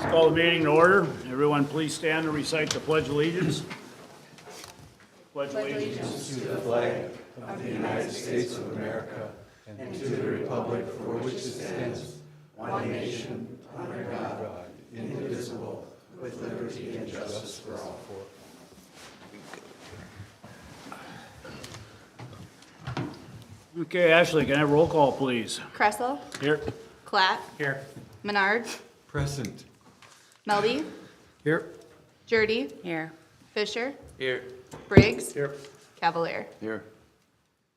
Call the meeting to order. Everyone please stand and recite the Pledge of Allegiance. Pledge allegiance. To the flag of the United States of America and to the republic for which it stands, one nation, under God, indivisible, with liberty and justice for all. Okay, Ashley, can I have roll call, please? Kressel, Here. Klatt, Here. Menard, Present. Melby, Here. Jurdy. Here. Fisher, Here. Briggs, Here. Cavalier. Here.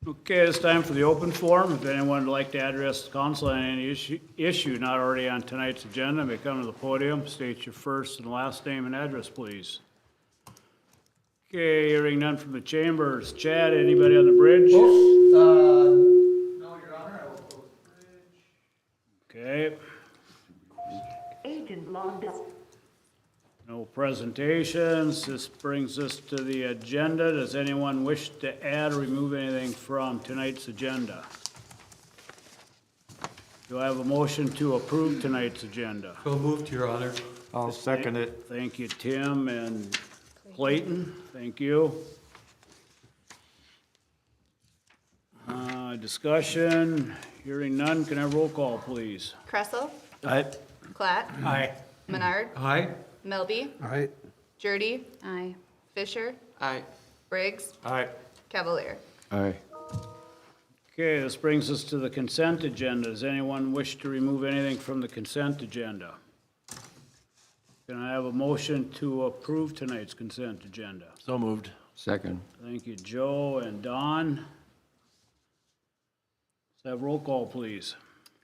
Okay, it's time for the open forum. If anyone would like to address the council on any issue not already on tonight's agenda, may come to the podium, state your first and last name and address, please. Okay, hearing none from the chambers. Chad, anybody on the bridge? No, Your Honor, I will close the bridge. Okay, Agent long distance. no presentations. This brings us to the agenda. Does anyone wish to add or remove anything from tonight's agenda? Do I have a motion to approve tonight's agenda? So moved, Your Honor. I'll second it. Thank you, Tim and Clayton. Thank you. Discussion, hearing none. Can I have roll call, please? Kressel, Aye. Klatt, Aye. Menard, Aye. Melby, Aye. Jurdy. Aye. Fisher, Aye. Briggs, Aye. Cavalier. Aye. Okay, this brings us to the consent agenda. Does anyone wish to remove anything from the consent agenda? Can I have a motion to approve tonight's consent agenda? So moved. Second. Thank you, Joe and Don. Let's have roll call, please.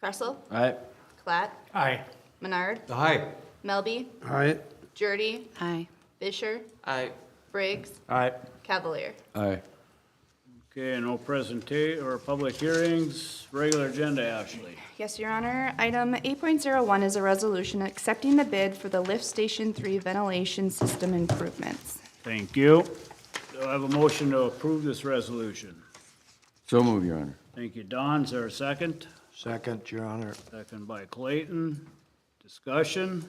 Kressel, Aye. Klatt, Aye. Menard, Aye. Melby, Aye. Jurdy. Aye. Fisher, Aye. Briggs, Aye. Cavalier. Aye. Okay, no presentation or public hearings. Regular agenda, Ashley. Yes, Your Honor. Item 8.01 is a resolution accepting the bid for the Lift Station 3 ventilation system improvements. Thank you. Do I have a motion to approve this resolution? So moved, Your Honor. Thank you, Don. Is there a second? Second, Your Honor. Second by Clayton. Discussion.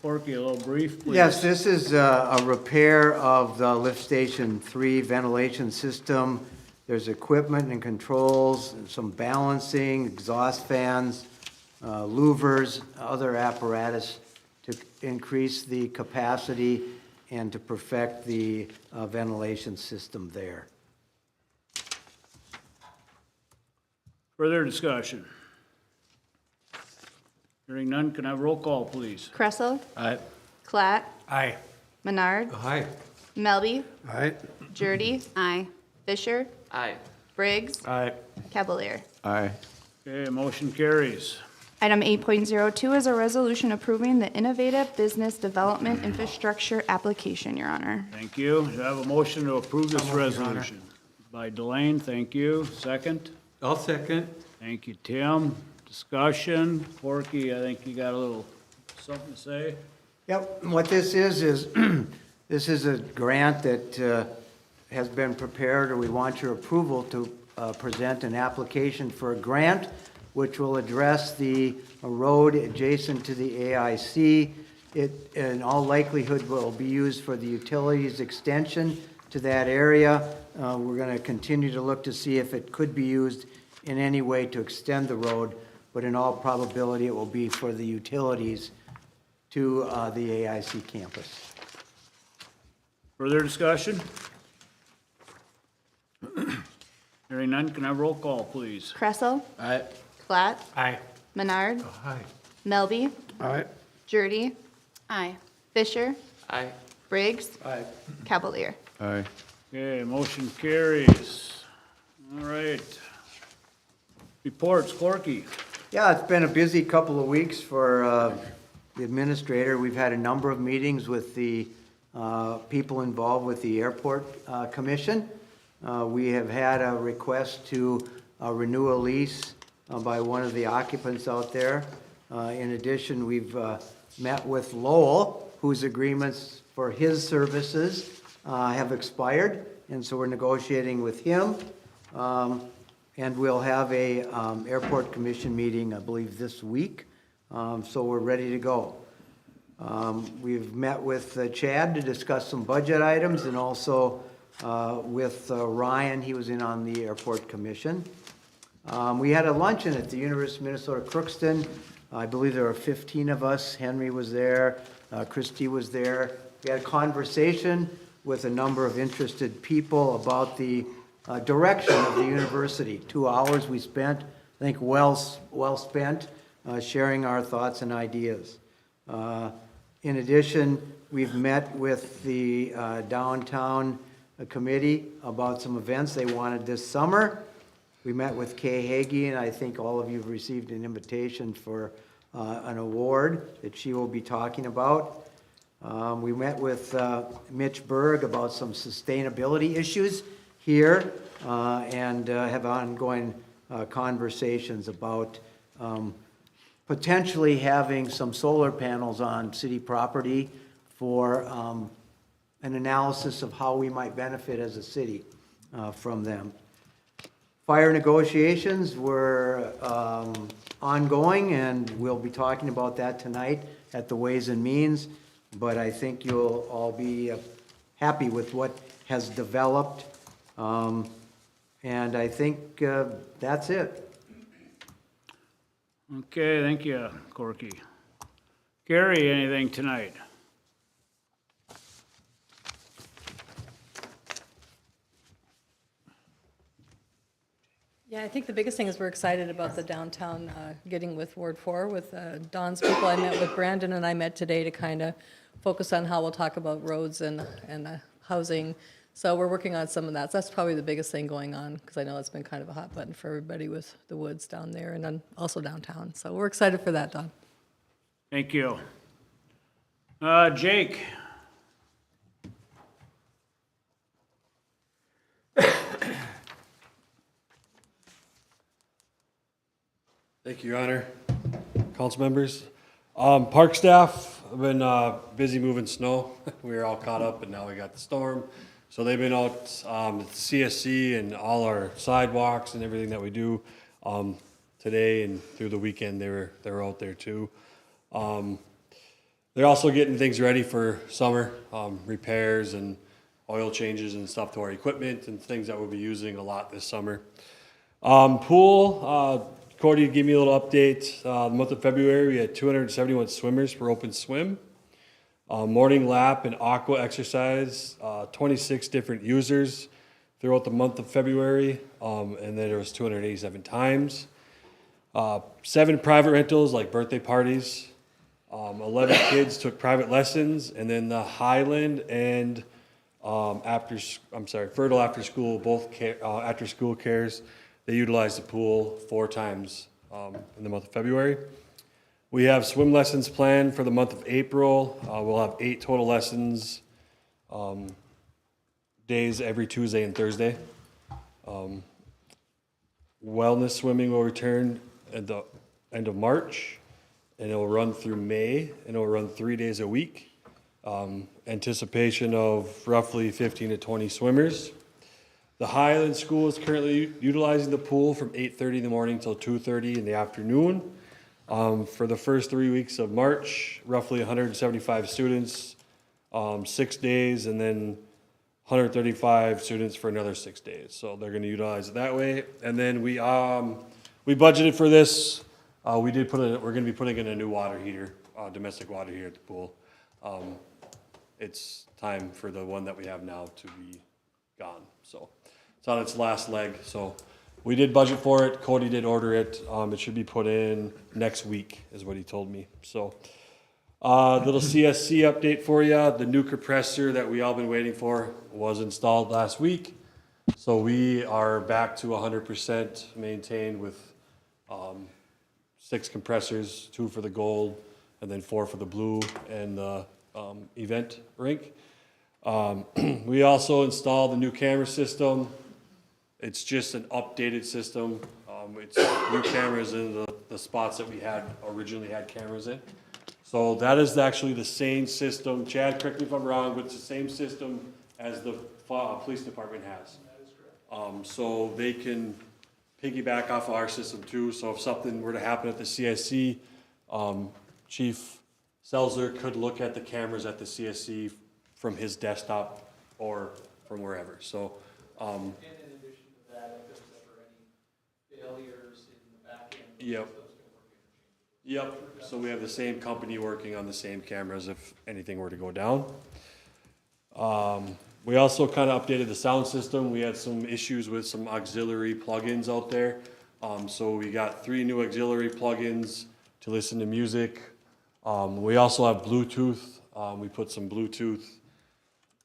Porky, a little brief, please. Yes, this is a repair of the Lift Station 3 ventilation system. There's equipment and controls, and some balancing, exhaust fans, louvers, other apparatus to increase the capacity and to perfect the ventilation system there. Further discussion. Hearing none, can I have roll call, please? Kressel, Aye. Klatt, Aye. Menard, Aye. Melby, Aye. Jurdy. Aye. Fisher, Aye. Briggs, Aye. Cavalier. Aye. Okay, motion carries. Item 8.02 is a resolution approving the Innovative Business Development Infrastructure Application, Your Honor. Thank you. Do I have a motion to approve this resolution? By Delane, thank you. Second? I'll second. Thank you, Tim. Discussion. Porky, I think you got a little something to say? Yep, what this is, this is a grant that has been prepared, or we want your approval to present an application for a grant which will address the road adjacent to the AIC. It, in all likelihood, will be used for the utilities extension to that area. We're going to continue to look to see if it could be used in any way to extend the road, but in all probability, it will be for the utilities to the AIC campus. Further discussion? Hearing none, can I have roll call, please? Kressel, Aye. Klatt, Aye. Menard, Aye. Melby, Aye. Jurdy. Aye. Fisher, Aye. Briggs, Aye. Cavalier. Aye. Okay, motion carries. All right. Reports, Corky. Yeah, it's been a busy couple of weeks for the administrator. We've had a number of meetings with the people involved with the airport commission. We have had a request to renew a lease by one of the occupants out there. In addition, we've met with Lowell, whose agreements for his services have expired, and so we're negotiating with him. And we'll have a airport commission meeting, I believe, this week, so we're ready to go. We've met with Chad to discuss some budget items and also with Ryan, he was in on the airport commission. We had a luncheon at the University of Minnesota Crookston. I believe there were 15 of us. Henry was there, Christy was there. We had a conversation with a number of interested people about the direction of the university. 2 hours we spent, I think well spent, sharing our thoughts and ideas. In addition, we've met with the downtown committee about some events they wanted this summer. We met with Kay Hagee, and I think all of you have received an invitation for an award that she will be talking about. We met with Mitch Berg about some sustainability issues here and have ongoing conversations about potentially having some solar panels on city property for an analysis of how we might benefit as a city from them. Fire negotiations were ongoing, and we'll be talking about that tonight at the Ways and Means, but I think you'll all be happy with what has developed. And I think that's it. Okay, thank you, Corky. Gary, anything tonight? Yeah, I think the biggest thing is we're excited about the downtown getting with Ward 4 with Don's people. I met with Brandon and I met today to kind of focus on how we'll talk about roads and housing. So we're working on some of that. So that's probably the biggest thing going on because I know it's been kind of a hot button for everybody with the woods down there and then also downtown. So we're excited for that, Don. Thank you. Jake? Thank you, Your Honor. Council members. Park staff have been busy moving snow. We were all caught up and now we got the storm. So they've been out at the CSC and all our sidewalks and everything that we do today and through the weekend. They were out there too. They're also getting things ready for summer, repairs and oil changes and stuff to our equipment and things that we'll be using a lot this summer. Pool, Cody gave me a little update. The month of February, we had 271 swimmers for open swim. Morning lap and aqua exercise, 26 different users throughout the month of February, and then there was 287 times. 7 private rentals like birthday parties. 11 kids took private lessons, and then the Highland and Fertile after school, both after school cares. They utilized the pool 4 times in the month of February. We have swim lessons planned for the month of April. We'll have 8 total lessons, days every Tuesday and Thursday. Wellness swimming will return at the end of March, and it will run through May, and it will run 3 days a week. Anticipation of roughly 15 to 20 swimmers. The Highland School is currently utilizing the pool from 8:30 in the morning till 2:30 in the afternoon. For the first 3 weeks of March, roughly 175 students, 6 days, and then 135 students for another 6 days. So they're going to utilize it that way. And then we budgeted for this. We're going to be putting in a new water heater, domestic water heater at the pool. It's time for the one that we have now to be gone. So it's on its last leg. So we did budget for it. Cody did order it. It should be put in next week, is what he told me. So, little CSC update for you. The new compressor that we all been waiting for was installed last week. So we are back to 100% maintained with 6 compressors, 2 for the gold, and then 4 for the blue and the event rink. We also installed the new camera system. It's just an updated system. It's new cameras in the spots that we originally had cameras in. So that is actually the same system. Chad, correct me if I'm wrong, but it's the same system as the police department has. That is correct. So they can piggyback off of our system too. So if something were to happen at the CIC, Chief Selzer could look at the cameras at the CSC from his desktop or from wherever, so, And in addition to that, if there's ever any failures in the back end, Yep. those can work interchangeably. Yep, so we have the same company working on the same cameras if anything were to go down. We also kind of updated the sound system. We had some issues with some auxiliary plugins out there. So we got 3 new auxiliary plugins to listen to music. We also have Bluetooth. We put some Bluetooth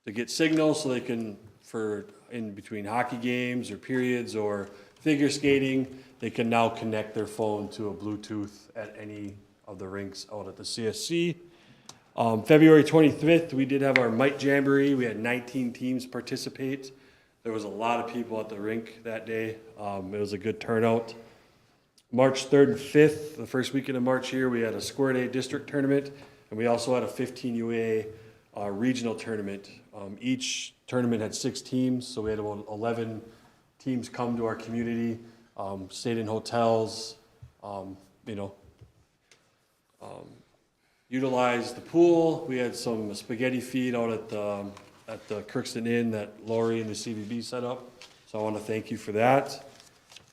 to get signals so they can, for in between hockey games or periods or figure skating, they can now connect their phone to a Bluetooth at any of the rinks out at the CSC. February 25th, we did have our Mite Jamboree. We had 19 teams participate. There was a lot of people at the rink that day. It was a good turnout. March 3rd and 5th, the first weekend of March here, we had a Square Day District Tournament, and we also had a 15 UA regional tournament. Each tournament had 6 teams, so we had about 11 teams come to our community, stayed in hotels, utilized the pool. We had some spaghetti feed out at the Crookston Inn that Lori and the CVB set up. So I want to thank you for that.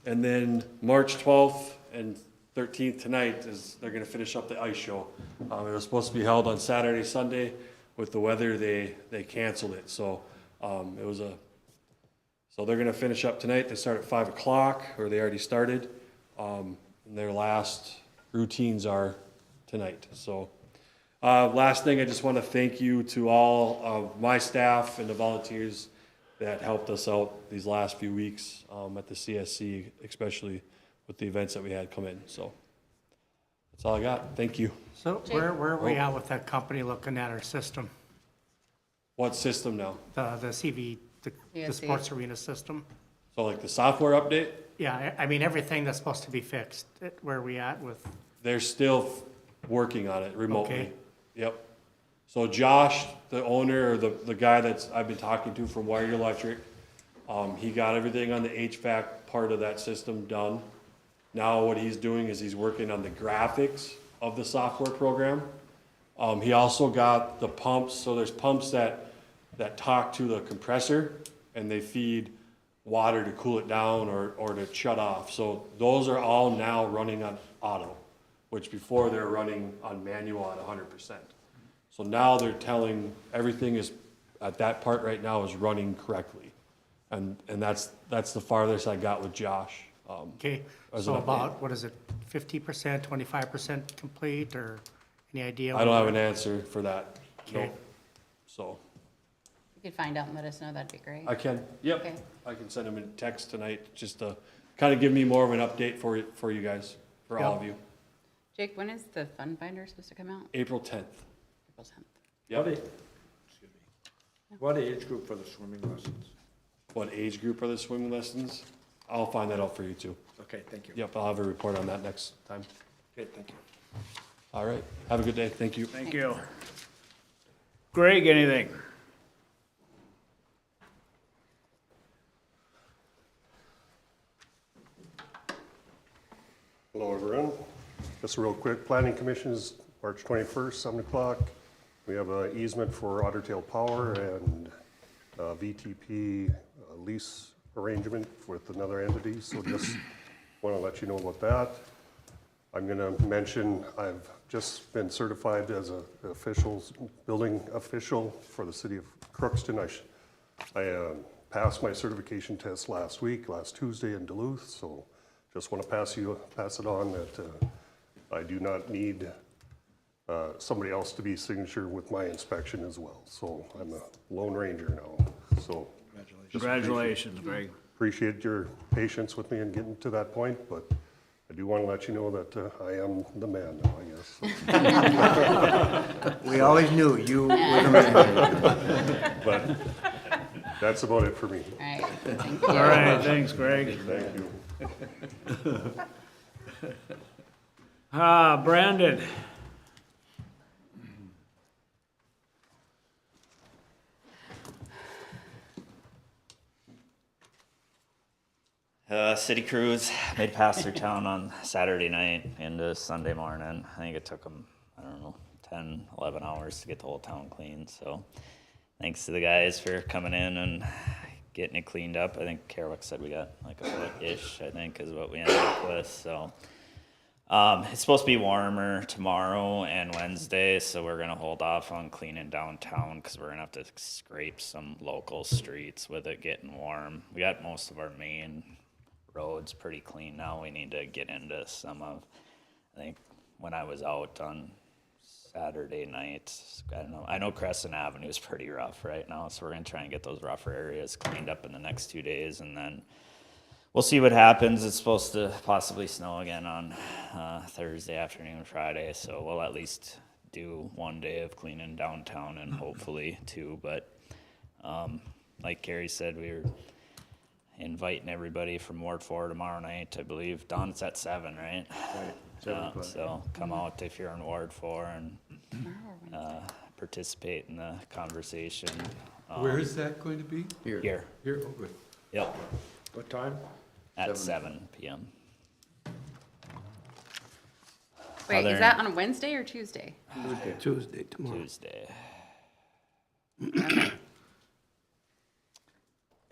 And then March 12th and 13th tonight is they're going to finish up the ice show. It was supposed to be held on Saturday, Sunday. With the weather, they canceled it. So so they're going to finish up tonight. They start at 5 o'clock, or they already started. And their last routines are tonight. So last thing, I just want to thank you to all of my staff and the volunteers that helped us out these last few weeks at the CSC, especially with the events that we had come in. So that's all I got. Thank you. So where are we at with that company looking at our system? What system now? The CV, the sports arena system? So like the software update? Yeah, I mean, everything that's supposed to be fixed, where are we at with? They're still working on it remotely. Okay. Yep. So Josh, the owner, or the guy that's I've been talking to from Wired Electric, he got everything on the HVAC part of that system done. Now what he's doing is he's working on the graphics of the software program. He also got the pumps, so there's pumps that talk to the compressor and they feed water to cool it down or to shut off. So those are all now running on auto, which before they were running on manual at 100%. So now they're telling everything is, at that part right now, is running correctly. And that's the farthest I got with Josh. Okay, As so an update. about, what is it, 50%, 25% complete, or any idea? I don't have an answer for that. Okay. No. So, You could find out and let us know, that'd be great. I can, yep. Okay. I can send him a text tonight, just to kind of give me more of an update for you guys, for all Yep. of you. Jake, when is the fund finder supposed to come out? April 10th. April 10th. Yep. What age group for the swimming lessons? What age group are the swimming lessons? I'll find that out for you too. Okay, thank you. Yep, I'll have a report on that next time. Okay, thank you. All right, have a good day, thank you. Thank you. Greg, anything? Hello, everyone. Just real quick, Planning Commission is March 21st, 7 o'clock. We have an easement for Otter Tail Power and VTP lease arrangement with another entity, so just want to let you know about that. I'm going to mention I've just been certified as a building official for the city of Crookston. I passed my certification test last Tuesday in Duluth, so just want to pass it on that I do not need somebody else to be signature with my inspection as well. So I'm a Lone Ranger now, so. Congratulations, Greg. Appreciate your patience with me in getting to that point, but I do want to let you know that I am the man now, I guess. We always knew you were the man. But that's about it for me. All right, thank you. All right, thanks, Greg. Thank you. Brandon. City crews made past through town on Saturday night into Sunday morning. I think it took them, I don't know, 10, 11 hours to get the whole town clean. So thanks to the guys for coming in and getting it cleaned up. I think Kerouac said we got like a foot-ish, I think, is what we ended up with. So it's supposed to be warmer tomorrow and Wednesday, so we're gonna hold off on cleaning downtown because we're gonna have to scrape some local streets with it getting warm. We got most of our main roads pretty clean now. We need to get into some of, I think when I was out on Saturday night, I don't know, I know Crescent Avenue is pretty rough right now, so we're gonna try and get those rougher areas cleaned up in the next 2 days, and then we'll see what happens. It's supposed to possibly snow again on Thursday afternoon, Friday, so we'll at least do 1 day of cleaning downtown and hopefully 2. But like Gary said, we're inviting everybody from Ward 4 tomorrow night, I believe. Dawn, it's at 7, right? Right, 7 o'clock. So come out if you're in Ward 4 and participate in the conversation. Where is that going to be? Here. Here, oh, good. Yep. What time? At 7 p.m. Wait, Other- is that on a Wednesday or Tuesday? Tuesday, tomorrow. Tuesday.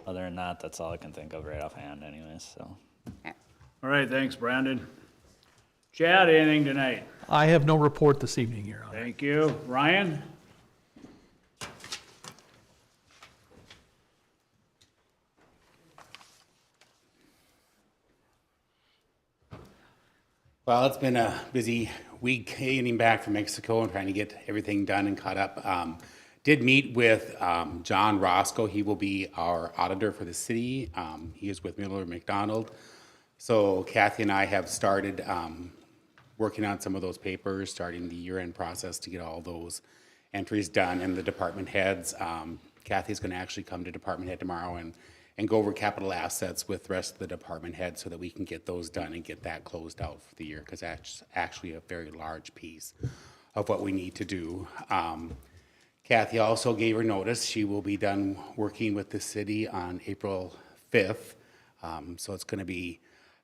Other than that, that's all I can think of right offhand anyways, so. Okay. All right, thanks, Brandon. Chad, anything tonight? I have no report this evening, Your Honor. Thank you. Ryan? Well, it's been a busy week getting back from Mexico and trying to get everything done and caught up. Did meet with John Roscoe. He will be our auditor for the city. He is with Miller McDonald. So Kathy and I have started working on some of those papers, starting the year-end process to get all those entries done, and the department heads. Kathy's going to actually come to department head tomorrow and go over capital assets with the rest of the department heads so that we can get those done and get that closed out for the year, because that's actually a very large piece of what we need to do. Kathy also gave her notice. She will be done working with the city on April 5th. So it's going to be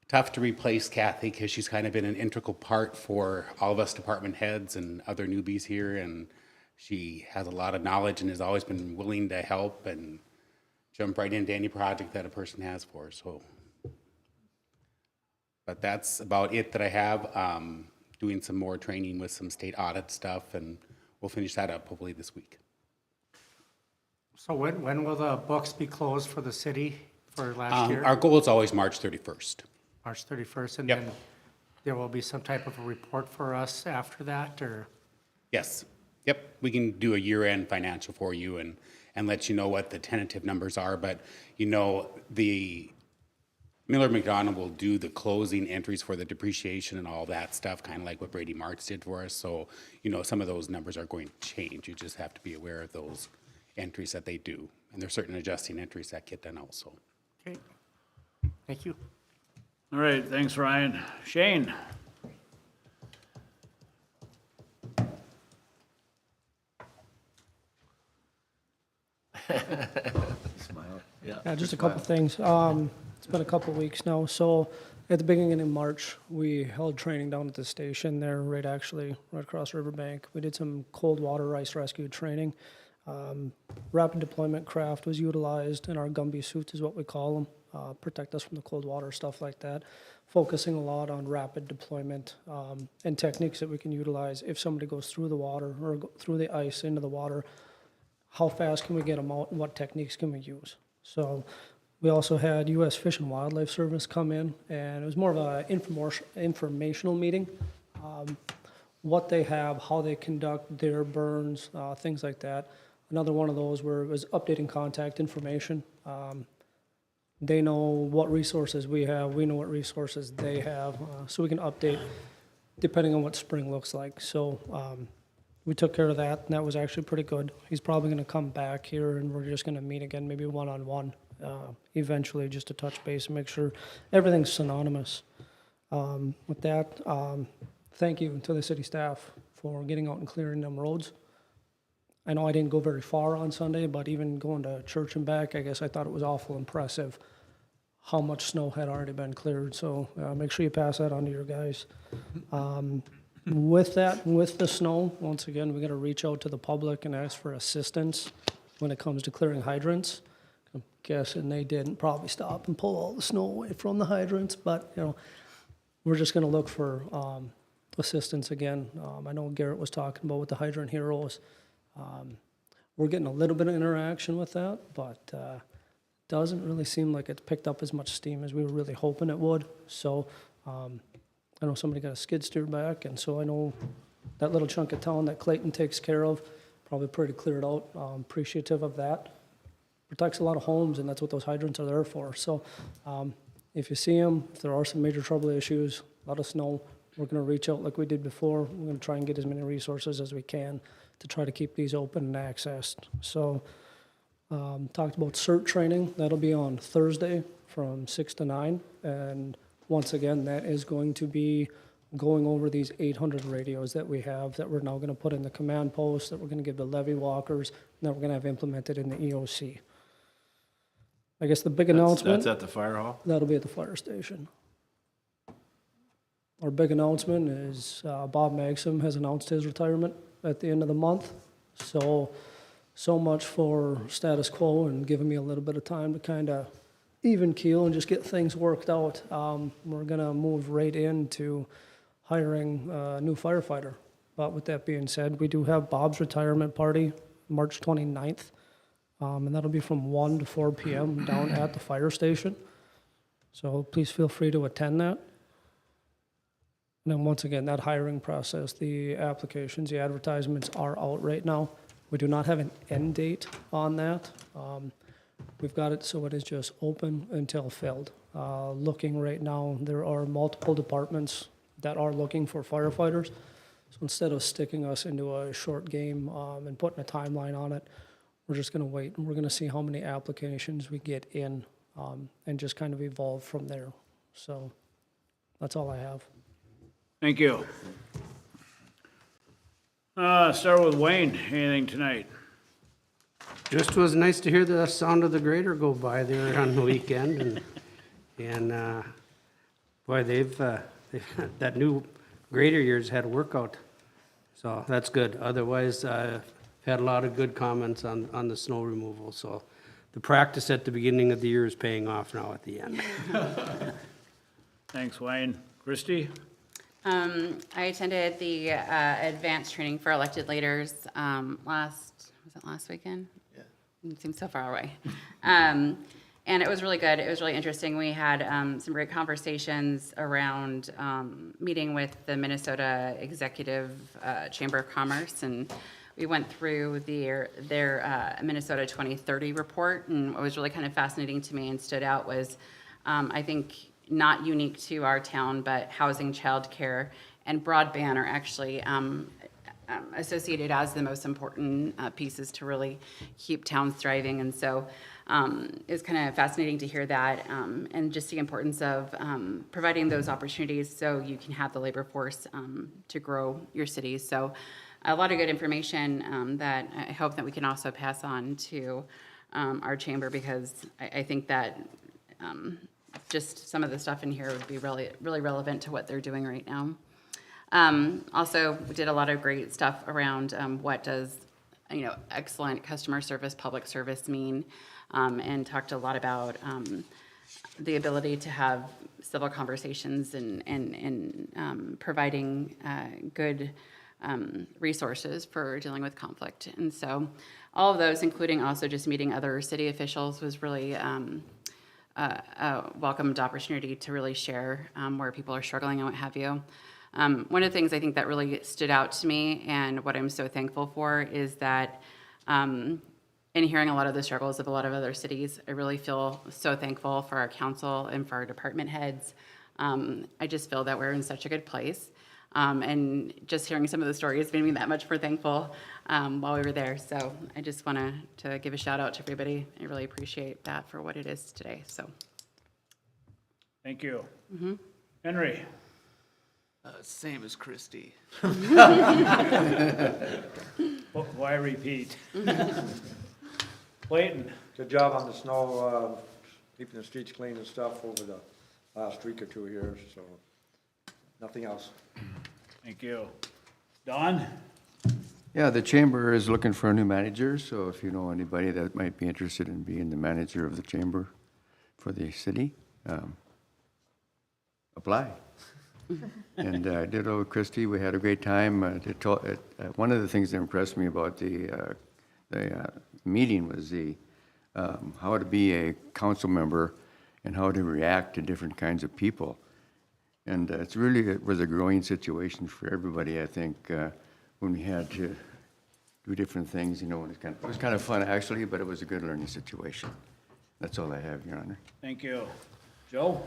tough to replace Kathy because she's kind of been an integral part for all of us department heads and other newbies here. And she has a lot of knowledge and has always been willing to help and jump right into any project that a person has for her. So, but that's about it that I have. Doing some more training with some state audit stuff, and we'll finish that up hopefully this week. So when will the books be closed for the city for last year? Our goal is always March 31st. March 31st, and Yep. then there will be some type of a report for us after that, or? Yes. Yep. We can do a year-end financial for you and let you know what the tentative numbers are. But, you know, the Miller McDonald will do the closing entries for the depreciation and all that stuff, kind of like what Brady Martz did for us. So, you know, some of those numbers are going to change. You just have to be aware of those entries that they do. And there's certain adjusting entries that get done also. Okay, thank you. All right, thanks, Ryan. Shane? Smile. Yeah. Just a couple things. It's been a couple weeks now. So at the beginning of March, we held training down at the station there, right across Riverbank. We did some cold water ice rescue training. Rapid deployment craft was utilized, and our Gumby suits is what we call them, protect us from the cold water, stuff like that. Focusing a lot on rapid deployment and techniques that we can utilize if somebody goes through the water or through the ice into the water. How fast can we get them out, and what techniques can we use? So we also had U.S. Fish and Wildlife Service come in, and it was more of an informational meeting. What they have, how they conduct their burns, things like that. Another one of those was updating contact information. They know what resources we have, we know what resources they have, so we can update depending on what spring looks like. So we took care of that, and that was actually pretty good. He's probably going to come back here, and we're just going to meet again, maybe one-on-one, eventually, just to touch base and make sure everything's synonymous. With that, thank you to the city staff for getting out and clearing them roads. I know I didn't go very far on Sunday, but even going to church and back, I guess I thought it was awful impressive how much snow had already been cleared. So make sure you pass that on to your guys. With that, with the snow, once again, we gotta reach out to the public and ask for assistance when it comes to clearing hydrants. I'm guessing they didn't probably stop and pull all the snow away from the hydrants, but, you know, we're just gonna look for, assistance again. I know Garrett was talking about with the hydrant heroes. We're getting a little bit of interaction with that, but, doesn't really seem like it's picked up as much steam as we were really hoping it would. So, I know somebody got a skid steer back, and so I know that little chunk of town that Clayton takes care of, probably pretty cleared out. Appreciative of that. Protects a lot of homes, and that's what those hydrants are there for. So if you see them, if there are some major trouble issues, let us know. We're going to reach out like we did before. We're going to try and get as many resources as we can to try to keep these open and accessed. So talked about CERT training. That'll be on Thursday from 6 to 9, and once again, that is going to be going over these 800 radios that we have that we're now going to put in the command post, that we're going to give the levee walkers, and that we're going to have implemented in the EOC. I guess the big announcement. That's at the fire hall? That'll be at the fire station. Our big announcement is Bob Maxim has announced his retirement at the end of the month. So much for status quo and giving me a little bit of time to kind of even keel and just get things worked out. We're gonna move right into hiring a new firefighter. But with that being said, we do have Bob's retirement party, March 29th. And that'll be from 1 to 4 p.m. down at the fire station. So please feel free to attend that. And then once again, that hiring process, the applications, the advertisements are out right now. We do not have an end date on that. We've got it so it is just open until filled. Looking right now, there are multiple departments that are looking for firefighters. So instead of sticking us into a short game and putting a timeline on it, we're just gonna wait and we're gonna see how many applications we get in and just kind of evolve from there. So that's all I have. Thank you. Start with Wayne. Anything tonight? Just was nice to hear the sound of the grader go by there on the weekend, and boy, they've that new grader year's had a workout, so that's good. Otherwise, I've had a lot of good comments on the snow removal. So the practice at the beginning of the year is paying off now at the end. Thanks, Wayne. Christie? I attended the advanced training for elected leaders last weekend? Yeah. It seems so far away. And it was really good. It was really interesting. We had some great conversations around meeting with the Minnesota Executive Chamber of Commerce, and we went through their Minnesota 2030 report. And what was really kind of fascinating to me and stood out was, I think, not unique to our town, but housing, childcare, and broadband are actually associated as the most important pieces to really keep towns thriving. And so it's kind of fascinating to hear that and just the importance of providing those opportunities so you can have the labor force to grow your cities. So a lot of good information that I hope that we can also pass on to our chamber, because I think that just some of the stuff in here would be really, really relevant to what they're doing right now. Also, we did a lot of great stuff around what does, excellent customer service, public service mean, and talked a lot about the ability to have civil conversations and providing good resources for dealing with conflict. And so all of those, including also just meeting other city officials, was really a welcomed opportunity to really share where people are struggling and what have you. One of the things I think that really stood out to me and what I'm so thankful for is that in hearing a lot of the struggles of a lot of other cities, I really feel so thankful for our council and for our department heads. I just feel that we're in such a good place. And just hearing some of the stories made me that much more thankful while we were there. So I just want to give a shout out to everybody. I really appreciate that for what it is today. So, thank you. Henry? Same as Christie. Why repeat? Clayton? Good job on the snow, keeping the streets clean and stuff over the last week or two here, so nothing else. Thank you. Don? Yeah, the chamber is looking for a new manager, so if you know anybody that might be interested in being the manager of the chamber for the city, apply. And I did it with Christie. We had a great time. One of the things that impressed me about the meeting was how to be a council member and how to react to different kinds of people. And it was a growing situation for everybody, I think, when we had to do different things, and it was kind of fun, actually, but it was a good learning situation. That's all I have, Your Honor. Thank you. Joe?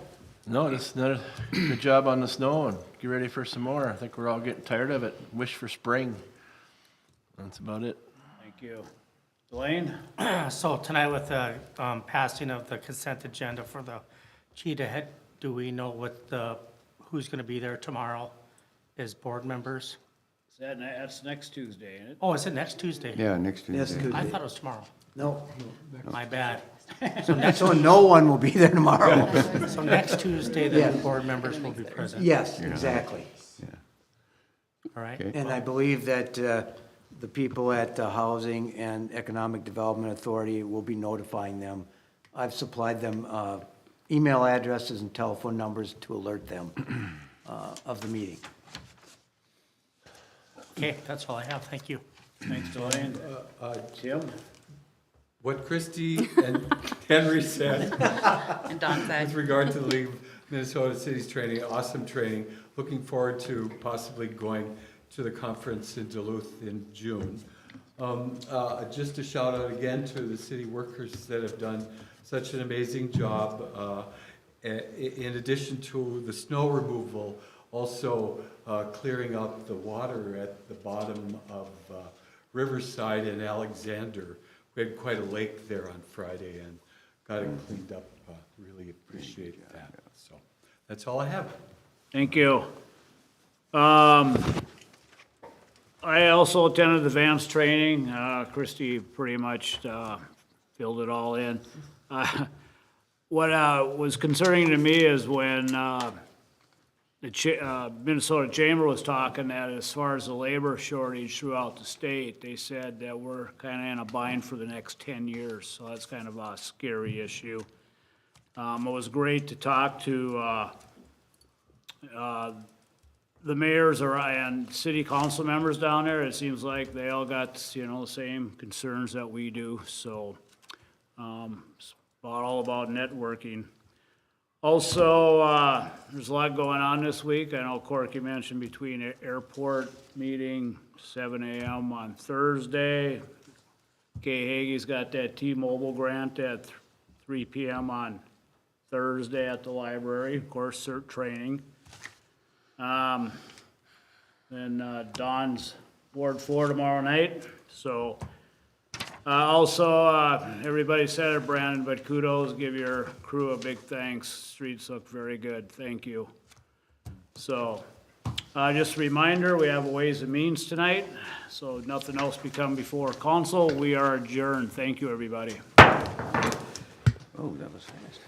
No, just another good job on the snow and get ready for some more. I think we're all getting tired of it. Wish for spring. That's about it. Thank you. Delane? So tonight with the passing of the consent agenda for the Cheetah Head, do we know who's going to be there tomorrow as board members? That's next Tuesday, ain't it? Oh, is it next Tuesday? Yeah, next Tuesday. Yes, Tuesday. I thought it was tomorrow. No. My bad. So no one will be there tomorrow. So next Tuesday, the board members will be present? Yes, exactly. All right. Okay. And I believe that the people at the Housing and Economic Development Authority will be notifying them. I've supplied them email addresses and telephone numbers to alert them of the meeting. Okay, that's all I have. Thank you. Thanks, Delane. Tim? What Christie and Henry said. And Don said. With regard to the League of Minnesota Cities training, awesome training. Looking forward to possibly going to the conference in Duluth in June. Just a shout out again to the city workers that have done such an amazing job. In addition to the snow removal, also clearing up the water at the bottom of Riverside and Alexander. We had quite a lake there on Friday and got it cleaned up. Really appreciate that. So that's all I have. Thank you. I also attended the Vance training. Christie pretty much filled it all in. What was concerning to me is when the Minnesota Chamber was talking that as far as the labor shortage throughout the state, they said that we're kind of in a bind for the next 10 years. So that's kind of a scary issue. It was great to talk to the mayors and city council members down there. It seems like they all got, the same concerns that we do. So it's all about networking. Also, there's a lot going on this week. I know Corky mentioned between airport meeting, 7 a.m. on Thursday. Kay Hagee's got that T-Mobile grant at 3 p.m. on Thursday at the library, of course, CERT training. Then Don's Ward 4 tomorrow night. So also, everybody said it, Brandon, but kudos, give your crew a big thanks. Streets look very good. Thank you. So just a reminder, we have a Ways and Means tonight. So nothing else become before council. We are adjourned. Thank you, everybody. Oh, that was fast.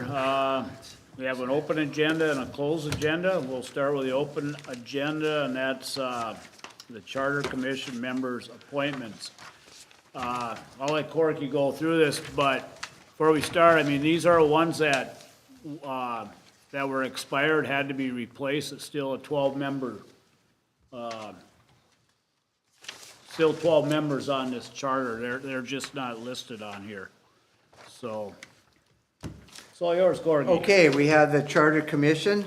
We have an open agenda and a closed agenda. We'll start with the open agenda, and that's the Charter Commission members' appointments. I'll let Corky go through this, but before we start, I mean, these are ones that were expired, had to be replaced. It's still a 12-member, still 12 members on this charter. They're just not listed on here. So, it's all yours, Corky. Okay, we have the Charter Commission,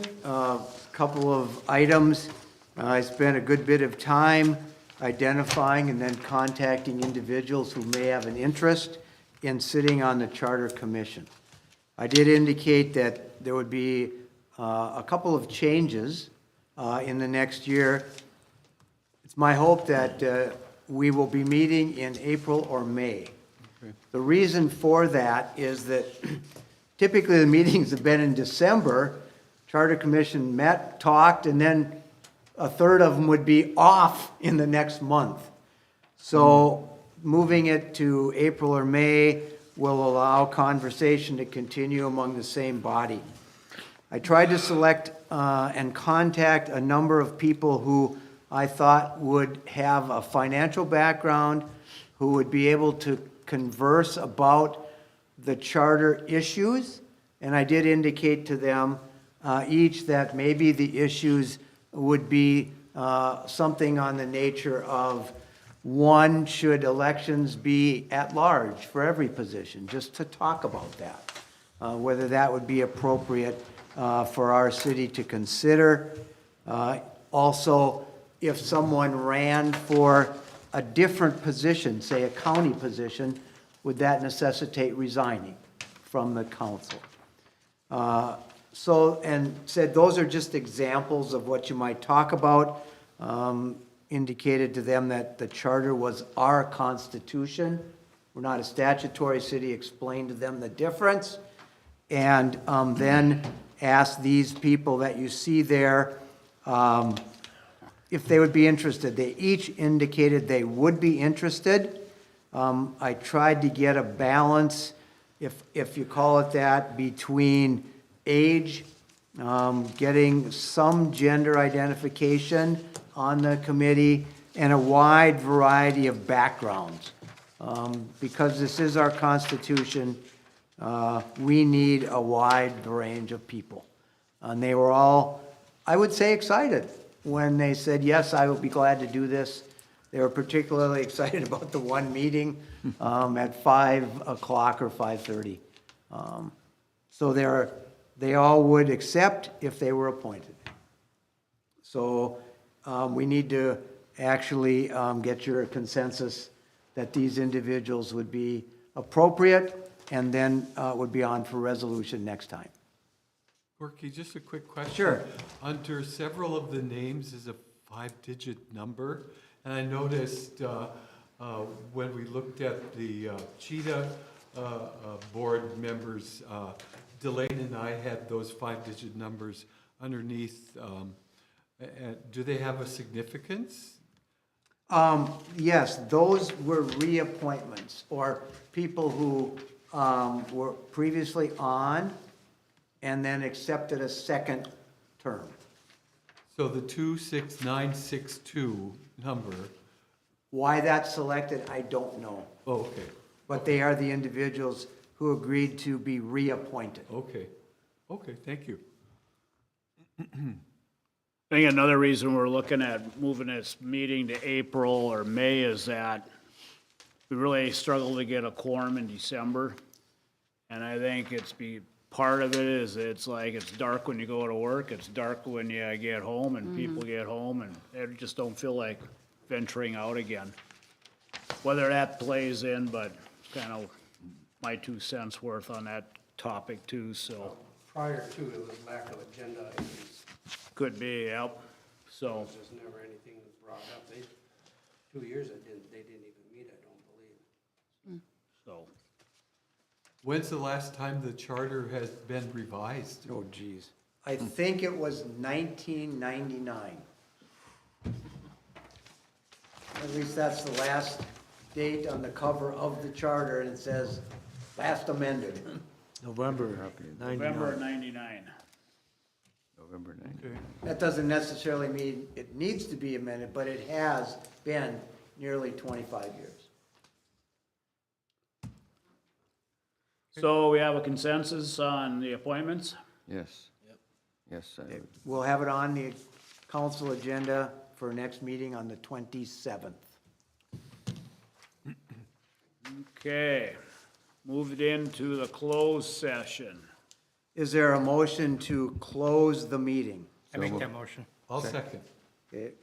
couple of items. I spent a good bit of time identifying and then contacting individuals who may have an interest in sitting on the Charter Commission. I did indicate that there would be a couple of changes in the next year. It's my hope that we will be meeting in April or May. Okay. The reason for that is that typically the meetings have been in December. Charter Commission met, talked, and then a third of them would be off in the next month. So moving it to April or May will allow conversation to continue among the same body. I tried to select and contact a number of people who I thought would have a financial background, who would be able to converse about the charter issues, and I did indicate to them each that maybe the issues would be something on the nature of, one, should elections be at large for every position, just to talk about that, whether that would be appropriate for our city to consider. Also, if someone ran for a different position, say a county position, would that necessitate resigning from the council? And said those are just examples of what you might talk about. Indicated to them that the charter was our constitution. We're not a statutory city, explained to them the difference. And then asked these people that you see there if they would be interested. They each indicated they would be interested. I tried to get a balance, if you call it that, between age, getting some gender identification on the committee, and a wide variety of backgrounds. Because this is our Constitution, we need a wide range of people. And they were all, I would say, excited when they said, yes, I will be glad to do this. They were particularly excited about the one meeting at 5 o'clock or 5:30. So they all would accept if they were appointed. So we need to actually get your consensus that these individuals would be appropriate, and then would be on for resolution next time. Corky, just a quick question. Sure. Under several of the names is a 5-digit number, and I noticed when we looked at the Cheetah board members, Delane and I had those 5-digit numbers underneath. Do they have a significance? Yes, those were reappointments, or people who were previously on and then accepted a second term. So the 26962 number. Why that's selected, I don't know. Oh, okay. But they are the individuals who agreed to be reappointed. Okay. Okay, thank you. I think another reason we're looking at moving this meeting to April or May is that we really struggle to get a quorum in December. And I think part of it is it's like it's dark when you go to work, it's dark when you get home, and people get home, and they just don't feel like venturing out again. Whether that plays in, but kind of my 2 cents worth on that topic too, so. Prior to, it was lack of agenda items. Could be, yep, so. There's just never anything was brought up. 2 years they didn't even meet, I don't believe. So. When's the last time the charter has been revised? Oh, geez. I think it was 1999. At least that's the last date on the cover of the charter, and it says last amended. November 99. November 9th. Okay. That doesn't necessarily mean it needs to be amended, but it has been nearly 25 years. So we have a consensus on the appointments? Yes. Yes, I would. We'll have it on the council agenda for next meeting on the 27th. Okay, moved into the closed session. Is there a motion to close the meeting? I make that motion. I'll second. Okay,